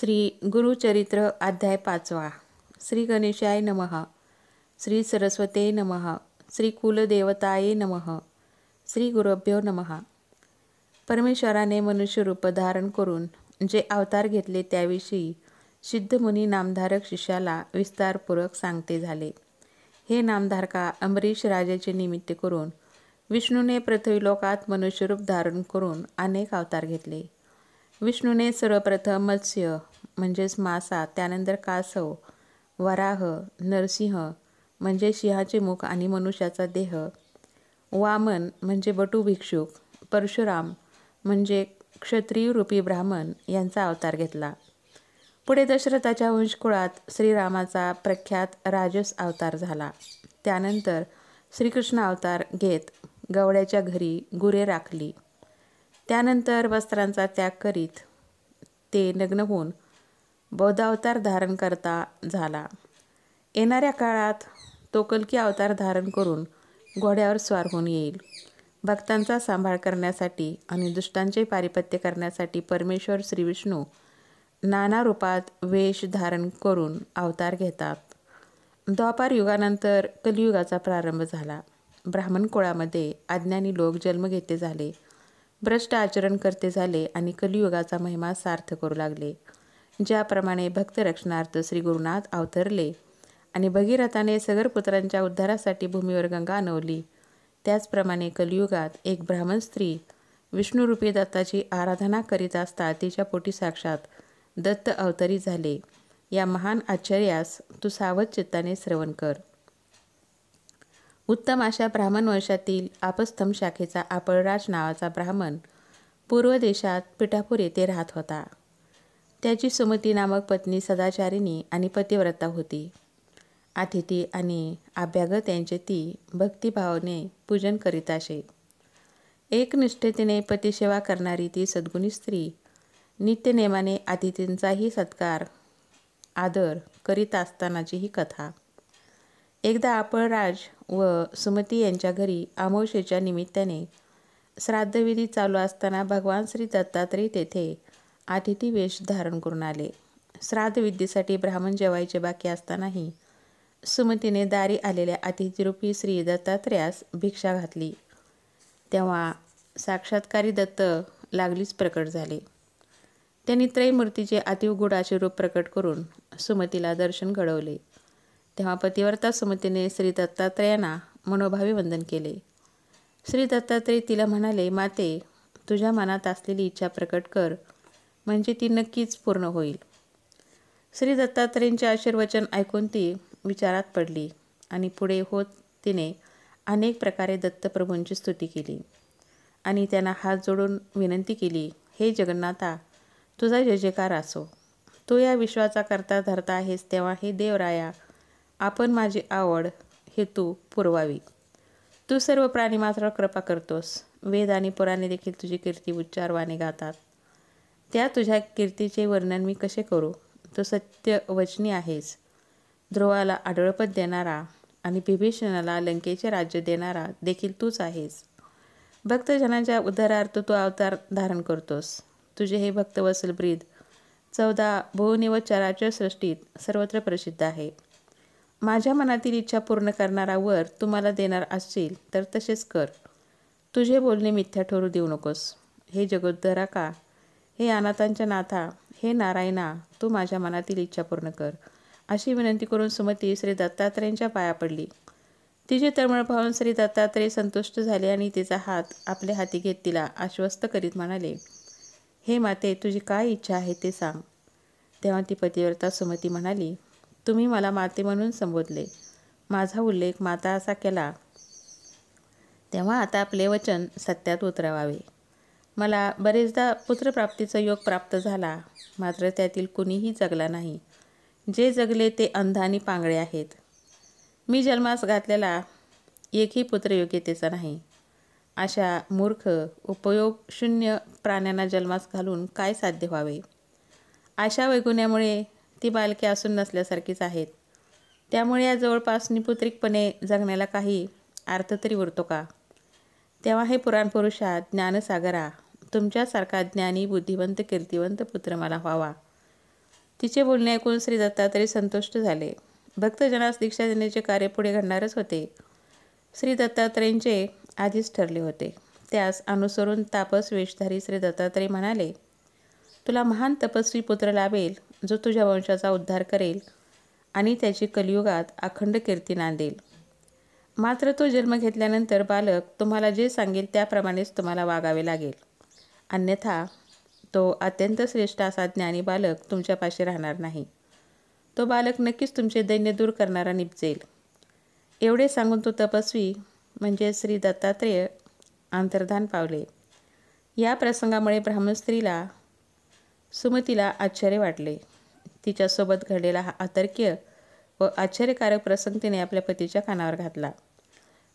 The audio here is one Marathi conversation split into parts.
श्री गुरुचरित्र अध्याय 5. श्री गणेशाय नमः. श्री सरस्वते नमः. श्री कुलदेवताये नमः. श्री गुरुभ्यो नमः. परमेश्वराने मनुष्य रूप धारण करून जे अवतार घेतले त्याविषयी सिद्धमुनी नामधारक शिष्याला विस्तारपूर्वक सांगते झाले. हे नामधारका, अंबरीश राजाचे निमित्त करून विष्णूने पृथ्वीलोकात मनुष्यरूप धारण करून अनेक अवतार घेतले. विष्णूने सर्वप्रथम मत्स्य म्हणजेच मासा, त्यानंतर कासव, वराह, नरसिंह म्हणजे सिंहाचे मुख आणि मनुष्याचा देह, वामन म्हणजे बटू भिक्षुक, परशुराम म्हणजे क्षत्रिय रूपी ब्राह्मण यांचा अवतार घेतला. पुढे दशरथाच्या वंशकुळात श्रीरामाचा प्रख्यात राजस अवतार झाला. त्यानंतर श्रीकृष्ण अवतार घेत गवड्याच्या घरी गुरे राखली. त्यानंतर वस्त्रांचा त्याग करीत ते नग्न होऊन बौद्धावतार धारण करता झाला. येणाऱ्या काळात तो कल्की अवतार धारण करून घोड्यावर स्वार होऊन येईल. भक्तांचा सांभाळ करण्यासाठी आणि दुष्टांचे पारिपत्य करण्यासाठी परमेश्वर श्रीविष्णू नाना रूपात वेश धारण करून अवतार घेतात. द्वापार युगानंतर कलियुगाचा प्रारंभ झाला. ब्राह्मण कुळामध्ये अज्ञानी लोक जन्म घेते झाले, भ्रष्ट आचरण करते झाले आणि कलियुगाचा महिमा सार्थ करू लागले. ज्याप्रमाणे भक्त रक्षणार्थ श्री गुरुनाथ अवतरले आणि भगीरथाने सगर पुत्रांच्या उद्धारासाठी भूमीवर गंगा आणवली, त्याचप्रमाणे कलियुगात एक ब्राह्मण स्त्री विष्णुरूपी दत्ताची आराधना करीत असता तिच्या पोटी साक्षात दत्त अवतरी झाले. या महान आश्चर्यास तू सावध चित्ताने श्रवण कर. उत्तम अशा ब्राह्मण वंशातील आपस्तंभ शाखेचा आपळराज नावाचा ब्राह्मण पूर्व देशात पिठापूर येथे राहत होता. त्याची सुमती नामक पत्नी सदाचारिणी आणि पतिव्रता होती. अतिथी आणि अभ्यागत यांचे ती भक्तिभावाने पूजन करीत असे. एकनिष्ठतेने पतिसेवा करणारी ती सद्गुणी स्त्री नित्यनेमाने अतिथींचाही सत्कार आदर करीत असतानाची ही कथा. एकदा आपळराज व सुमती यांच्या घरी अमावस्येच्या निमित्ताने श्राद्धविधी चालू असताना भगवान श्री दत्तात्रय तेथे अतिथी वेश धारण करून आले. श्राद्धविधीसाठी ब्राह्मण जेवायचे बाकी असतानाही सुमतीने दारी आलेल्या अतिथीरूपी श्री दत्तात्रयास भिक्षा घातली. तेव्हा साक्षात्कारी दत्त लागलीच प्रकट झाले. त्यांनी त्रयमूर्तीचे अतिवगूढ असे रूप प्रकट करून सुमतीला दर्शन घडवले. तेव्हा पतिव्रता सुमतीने श्री दत्तात्रयांना मनोभावे वंदन केले. श्री दत्तात्रय तिला म्हणाले, माते, तुझ्या मनात असलेली इच्छा प्रकट कर, म्हणजे ती नक्कीच पूर्ण होईल. श्री दत्तात्रयांचे आशीर्वचन ऐकून ती विचारात पडली आणि पुढे होत तिने अनेक प्रकारे दत्तप्रभूंची स्तुती केली आणि त्यांना हात जोडून विनंती केली, हे जगन्नाथा, तुझा जय जयकार असो. तू या विश्वाचा करता धरता आहेस, तेव्हा हे देवराया, आपण माझी आवड हेतू पुरवावी. तू सर्व प्राणीमात्रावर कृपा करतोस. वेद आणि पुराणे देखील तुझी कीर्ती उच्चारवाने गातात. त्या तुझ्या कीर्तीचे वर्णन मी कसे करू. तू सत्यवचनी आहेस. ध्रुवाला आढळपद देणारा आणि बिभीषणाला लंकेचे राज्य देणारा देखील तूच आहेस. भक्तजनांच्या उद्धारार्थ तू अवतार धारण करतोस. तुझे हे भक्तवत्सल ब्रीद 14 भुवनी व चराचर सृष्टीत सर्वत्र प्रसिद्ध आहे. माझ्या मनातील इच्छा पूर्ण करणारा वर तू मला देणार असशील तर तसेच कर. तुझे बोलणे मिथ्या ठरू देऊ नकोस. हे जगोद्धरका, हे अनाथांच्या नाथा, हे नारायणा, तू माझ्या मनातील इच्छा पूर्ण कर. अशी विनंती करून सुमती श्री दत्तात्रयांच्या पाया पडली. तिची तळमळ पाहून श्री दत्तात्रय संतुष्ट झाले आणि तिचा हात आपल्या हाती घेत तिला आश्वस्त करीत म्हणाले, हे माते, तुझी काय इच्छा आहे ते सांग. तेव्हा ती पतिव्रता सुमती म्हणाली, तुम्ही मला माते म्हणून संबोधले, माझा उल्लेख माता असा केला, तेव्हा आता आपले वचन सत्यात उतरवावे. मला बरेचदा पुत्रप्राप्तीचा योग प्राप्त झाला, मात्र त्यातील कुणीही जगला नाही. जे जगले ते अंध आणि पांगळे आहेत. मी जन्मास घातलेला एकही पुत्र योग्यतेचा नाही. अशा मूर्ख उपयोग शून्य प्राण्यांना जन्मास घालून काय साध्य व्हावे. अशा वैगुण्यामुळे ती बालके असून नसल्यासारखीच आहेत. त्यामुळे या जवळपास निपुत्रिकपणे जगण्याला काही अर्थ तरी उरतो का. तेव्हा हे पुराणपुरुषा, ज्ञानसागरा, तुमच्यासारखा ज्ञानी बुद्धिवंत कीर्तिवंत पुत्र मला व्हावा. तिचे बोलणे ऐकून श्री दत्तात्रय संतुष्ट झाले. भक्तजनास दीक्षा देण्याचे कार्य पुढे घडणारच होते. श्री दत्तात्रयांचे आधीच ठरले होते. त्यास अनुसरून तापस वेशधारी श्री दत्तात्रय म्हणाले, तुला महान तपस्वी पुत्र लाभेल, जो तुझ्या वंशाचा उद्धार करेल आणि त्याची कलियुगात अखंड कीर्ती नांदेल. मात्र तो जन्म घेतल्यानंतर बालक तुम्हाला जे सांगेल त्याप्रमाणेच तुम्हाला वागावे लागेल. अन्यथा तो अत्यंत श्रेष्ठ असा ज्ञानी बालक तुमच्यापाशी राहणार नाही. तो बालक नक्कीच तुमचे दैन्य दूर करणारा निपजेल. एवढे सांगून तो तपस्वी म्हणजे श्री दत्तात्रेय अंतर्धान पावले. या प्रसंगामुळे ब्राह्मण स्त्रीला सुमतीला आश्चर्य वाटले. तिच्यासोबत घडलेला हा अतर्क्य व आश्चर्यकारक प्रसंग तिने आपल्या पतीच्या कानावर घातला.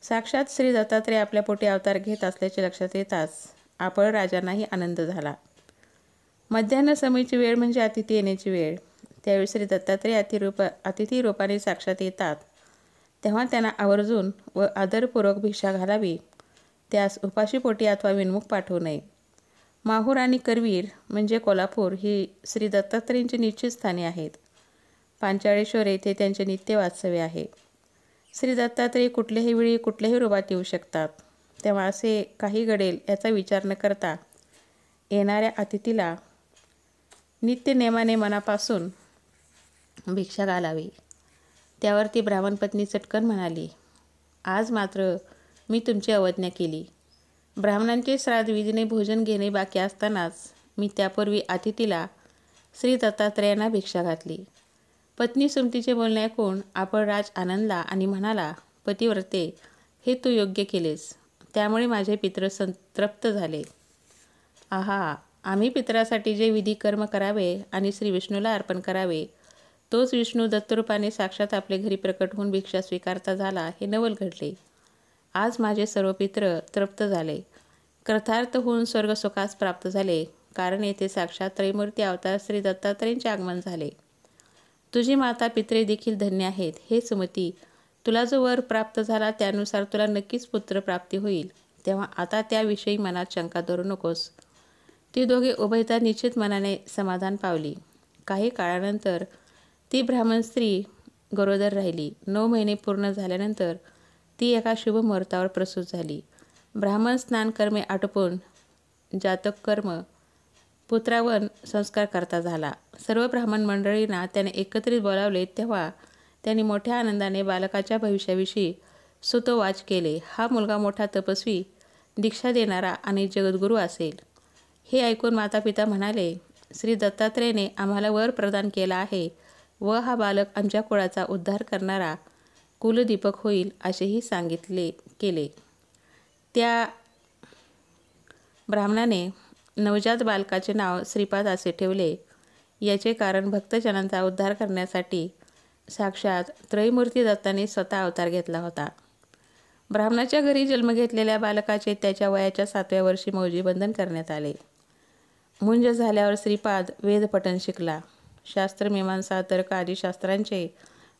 साक्षात श्री दत्तात्रेय आपल्या पोटी अवतार घेत असल्याचे लक्षात येताच आपण राजांनाही आनंद झाला. मध्यान्ह समयीची वेळ म्हणजे अतिथी येण्याची वेळ. त्यावेळी श्री दत्तात्रेय अतिथी रूपाने साक्षात येतात तेव्हा त्यांना आवर्जून व आदरपूर्वक भिक्षा घालावी. त्यास उपाशीपोटी अथवा विनमुख पाठवू नये. माहूर आणि करवीर म्हणजे कोल्हापूर ही श्री दत्तात्रेयांची निश्चित स्थाने आहेत. पांचाळेश्वर येथे त्यांचे नित्य वास्तव्य आहे. श्री दत्तात्रेय कुठल्याही वेळी कुठल्याही रूपात येऊ शकतात. तेव्हा असे काही घडेल याचा विचार न करता येणाऱ्या अतिथीला नित्य नेमाने मनापासून भिक्षा घालावी. त्यावर ती ब्राह्मण पत्नी चटकन म्हणाली, आज मात्र मी तुमची अवज्ञा केली. ब्राह्मणांचे श्राद्ध विधीने भोजन घेणे बाकी असतानाच मी त्यापूर्वी अतिथीला श्री दत्तात्रेयांना भिक्षा घातली. पत्नी सुमतीचे बोलणे ऐकून आपण राज आनंदला आणि म्हणाला, पतिव्रते, हे तू योग्य केलेस. त्यामुळे माझे पितृ संतृप्त झाले. आहा, आम्ही पितरासाठी जे विधी कर्म करावे आणि श्री विष्णूला अर्पण करावे, तोच विष्णू दत्तरूपाने साक्षात आपले घरी प्रकट होऊन भिक्षा स्वीकारता झाला, हे नवल घडले. आज माझे सर्व पितृ तृप्त झाले, कृतार्थ होऊन स्वर्गसुखास प्राप्त झाले, कारण येथे साक्षात त्रैमूर्ती अवतार श्री दत्तात्रेयांचे आगमन झाले. तुझी माता पित्रे देखील धन्य आहेत. हे सुमती, तुला जो वर प्राप्त झाला त्यानुसार तुला नक्कीच पुत्र प्राप्ती होईल. तेव्हा आता त्याविषयी मनात शंका धरू नकोस. ती दोघे उभयता निश्चित मनाने समाधान पावली. काही काळानंतर ती ब्राह्मण स्त्री गरोदर राहिली. 9 महिने पूर्ण झाल्यानंतर ती एका शुभ मुहूर्तावर प्रसूत झाली. ब्राह्मण स्नान कर्मे आटोपून जातक कर्म पुत्रावन संस्कार करता झाला. सर्व ब्राह्मण मंडळींना त्याने एकत्रित बोलावले तेव्हा त्यांनी मोठ्या आनंदाने बालकाच्या भविष्याविषयी सुतोवाच केले. हा मुलगा मोठा तपस्वी, दीक्षा देणारा आणि जगद्गुरू असेल. हे ऐकून मातापिता म्हणाले, श्री दत्तात्रेयाने आम्हाला वर प्रदान केला आहे व हा बालक आमच्या कुळाचा उद्धार करणारा कुलदीपक होईल असेही केले. त्या ब्राह्मणाने नवजात बालकाचे नाव श्रीपाद असे ठेवले. याचे कारण भक्तजनांचा उद्धार करण्यासाठी साक्षात त्रयमूर्ती दत्ताने स्वतः अवतार घेतला होता. ब्राह्मणाच्या घरी जन्म घेतलेल्या बालकाचे त्याच्या वयाच्या 7व्या वर्षी मौजी बंधन करण्यात आले. मुंज झाल्यावर श्रीपाद वेदपठण शिकला. शास्त्र, मीमांसा, तर्क आदी शास्त्रांचे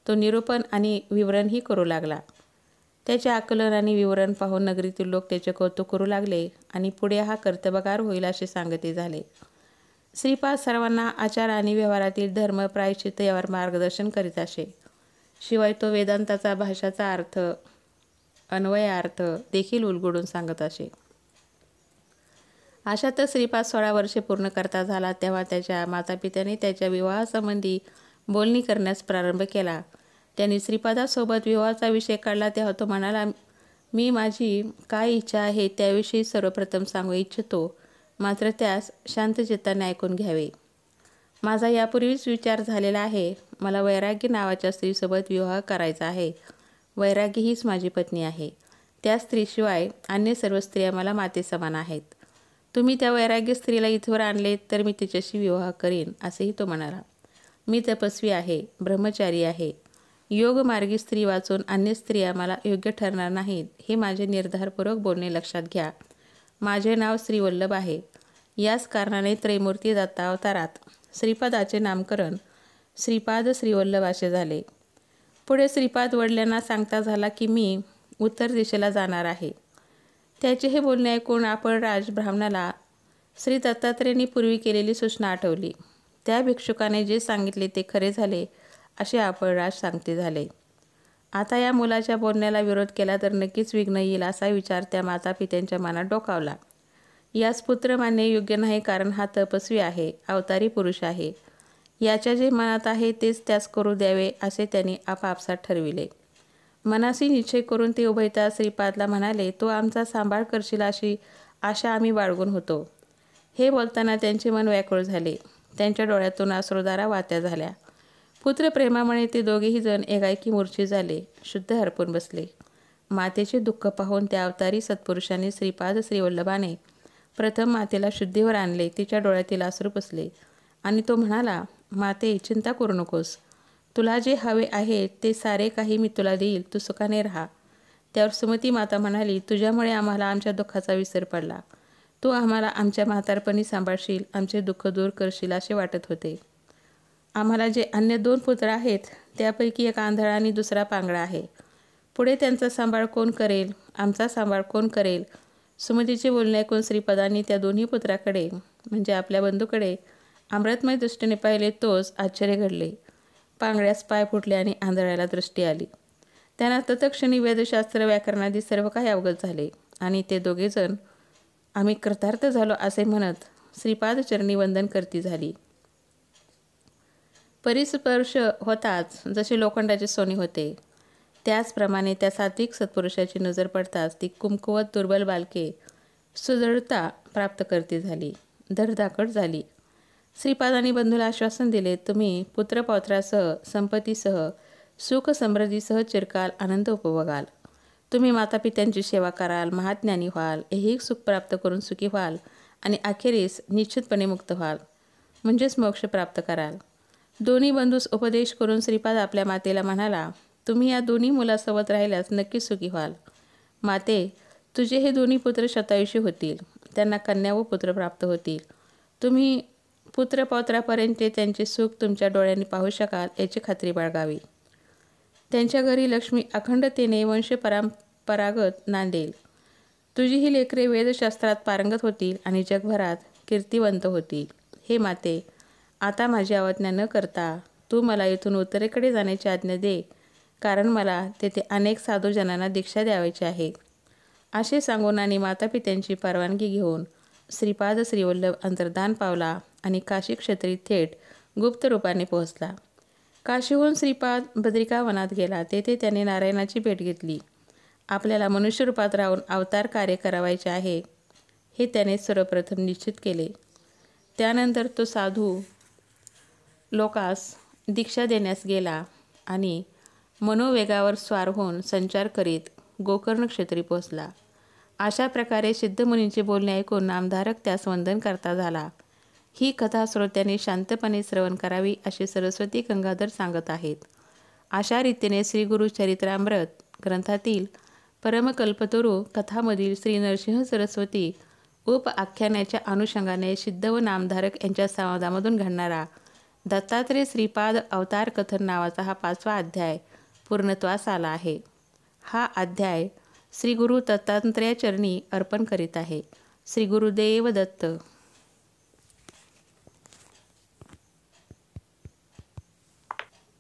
तो निरूपण आणि विवरणही करू लागला. त्याचे आकलन आणि विवरण पाहून नगरीतील लोक त्याचे कौतुक करू लागले आणि पुढे हा कर्तबगार होईल असे सांगते झाले. श्रीपाद सर्वांना आचार आणि व्यवहारातील धर्म, प्रायश्चित्त यावर मार्गदर्शन करीत असे. शिवाय तो वेदांताचा, भाषाचा अर्थ, अन्वयार्थ देखील उलगडून सांगत असे. अशातच श्रीपाद 16 वर्षे पूर्ण करता झाला तेव्हा त्याच्या मातापित्याने त्याच्या विवाहासंबंधी बोलणी करण्यास प्रारंभ केला. त्यांनी श्रीपादासोबत विवाहाचा विषय काढला तेव्हा तो म्हणाला, मी माझी काय इच्छा आहे त्याविषयी सर्वप्रथम सांगू इच्छितो, मात्र त्यास शांत चित्ताने ऐकून घ्यावे. माझा यापूर्वीच विचार झालेला आहे. मला वैरागी नावाच्या स्त्रीसोबत विवाह करायचा आहे. वैरागी हीच माझी पत्नी आहे. त्या स्त्रीशिवाय अन्य सर्व स्त्रिया मला माते समान आहेत. तुम्ही त्या वैराग्य स्त्रीला इथवर आणले तर मी तिच्याशी विवाह करीन, असेही तो म्हणाला. मी तपस्वी आहे, ब्रह्मचारी आहे. योगमार्गी स्त्री वाचून अन्य स्त्रिया मला योग्य ठरणार नाहीत, हे माझे निर्धारपूर्वक बोलणे लक्षात घ्या. माझे नाव श्रीवल्लभ आहे. याच कारणाने त्रैमूर्ती दत्तावतारात श्रीपादाचे नामकरण श्रीपाद श्रीवल्लभ असे झाले. पुढे श्रीपाद वडिलांना सांगता झाला की मी उत्तर दिशेला जाणार आहे. त्याचे हे बोलणे ऐकून आपण राज ब्राह्मणाला श्री दत्तात्रेयांनी पूर्वी केलेली सूचना आठवली. त्या भिक्षुकाने जे सांगितले ते खरे झाले असे अपळराज सांगते झाले. आता या मुलाच्या बोलण्याला विरोध केला तर नक्कीच विघ्न येईल असा विचार त्या मातापित्यांच्या मनात डोकावला. यास पुत्र मानणे योग्य नाही, कारण हा तपस्वी आहे, अवतारी पुरुष आहे. याच्या जे मनात आहे तेच त्यास करू द्यावे असे त्यांनी आपापसात ठरविले. मनाशी निश्चय करून ते उभयता श्रीपादला म्हणाले, तो आमचा सांभाळ करशील अशी आशा आम्ही बाळगून होतो. हे बोलताना त्यांचे मन व्याकुळ झाले. त्यांच्या डोळ्यातून अश्रुधारा वाहत्या झाल्या. पुत्रप्रेमामुळे ते दोघेही जण एकाएकी मूर्छित झाले, शुद्ध हरपून बसले. मातेचे दुःख पाहून त्या अवतारी सत्पुरुषांनी श्रीपाद श्रीवल्लभाने प्रथम मातेला शुद्धीवर आणले. तिच्या डोळ्यातील अश्रू पुसले आणि तो म्हणाला, माते, चिंता करू नकोस. तुला जे हवे आहे ते सारे काही मी तुला देईल, तू सुखाने राहा. त्यावर सुमती माता म्हणाली, तुझ्यामुळे आम्हाला आमच्या दुःखाचा विसर पडला. तू आम्हाला आमच्या म्हातारपणी सांभाळशील, आमचे दुःख दूर करशील असे वाटत होते. आम्हाला जे अन्य 2 पुत्र आहेत त्यापैकी एक आंधळा आणि दुसरा पांगळा आहे. पुढे त्यांचा सांभाळ कोण करेल? आमचा सांभाळ कोण करेल? सुमतीचे बोलणे ऐकून श्रीपादांनी त्या दोन्ही पुत्राकडे म्हणजे आपल्या बंधूकडे अमृतमय दृष्टीने पाहिले. तोच आश्चर्य घडले. पांगळ्यास पाय फुटले आणि आंधळ्याला दृष्टी आली. त्यांना तत्क्षणी वेदशास्त्र व्याकरणादी सर्व काही अवगत झाले आणि ते दोघेजण आम्ही कृतार्थ झालो असे म्हणत श्रीपाद चरणी वंदन करती झाली. परिस्पर्श होताच जसे लोखंडाचे सोने होते, त्याचप्रमाणे त्या सात्विक सत्पुरुषाची नजर पडताच ती कुमकुवत दुर्बल बालके सुदृढता प्राप्त करती झाली, धडधाकट झाली. श्रीपादांनी बंधूला आश्वासन दिले, तुम्ही पुत्रपौत्रासह, संपत्तीसह, सुख समृद्धीसह चिरकाल आनंद उपभोगाल. तुम्ही मातापित्यांची सेवा कराल, महाज्ञानी व्हाल, ऐहिक सुख प्राप्त करून सुखी व्हाल आणि अखेरीस निश्चितपणे मुक्त व्हाल, म्हणजेच मोक्ष प्राप्त कराल. दोन्ही बंधूस उपदेश करून श्रीपाद आपल्या मातेला म्हणाला, तुम्ही या दोन्ही मुलासोबत राहिल्यास नक्कीच सुखी व्हाल. माते, तुझे हे दोन्ही पुत्र शतायुषी होतील, त्यांना कन्या व पुत्र प्राप्त होतील. तुम्ही पुत्रपौत्रापर्यंतचे त्यांचे सुख तुमच्या डोळ्यांनी पाहू शकाल याची खात्री बाळगावी. त्यांच्या घरी लक्ष्मी अखंडतेने वंशपरंपरागत नांदेल. तुझी ही लेकरे वेदशास्त्रात पारंगत होतील आणि जगभरात कीर्तिवंत होतील. हे माते, आता माझी अवज्ञा न करता तू मला इथून उत्तरेकडे जाण्याची आज्ञा दे, कारण मला तेथे अनेक साधूजनांना दीक्षा द्यावायची आहे. असे सांगून आणि मातापित्यांची परवानगी घेऊन श्रीपाद श्रीवल्लभ अंतर्धान पावला आणि काशी क्षेत्री थेट गुप्त रूपाने पोहोचला. काशीहून श्रीपाद बद्रिकावनात गेला. तेथे त्याने नारायणाची भेट घेतली. आपल्याला मनुष्य रूपात राहून अवतार कार्य करावायचे आहे हे त्याने सर्वप्रथम निश्चित केले. त्यानंतर तो साधू लोकास दीक्षा देण्यास गेला आणि मनोवेगावर स्वार होऊन संचार करीत गोकर्ण क्षेत्री पोहोचला. अशा प्रकारे सिद्धमुनींचे बोलणे ऐकून नामधारक त्यास वंदन करता झाला. ही कथा श्रोत्यांनी शांतपणे श्रवण करावी असे सरस्वती गंगाधर सांगत आहेत. अशा रीतीने श्री गुरुचरित्रामृत ग्रंथातील परमकल्पतरू कथामधील श्री नरसिंह सरस्वती उपआख्यानाच्या अनुषंगाने सिद्ध व नामधारक यांच्या संवादामधून घडणारा दत्तात्रेय श्रीपाद अवतार कथन नावाचा हा 5वा अध्याय पूर्णत्वास आला आहे. हा अध्याय श्री गुरु दत्तात्रेय चरणी अर्पण करीत आहे. श्री गुरुदेव दत्त.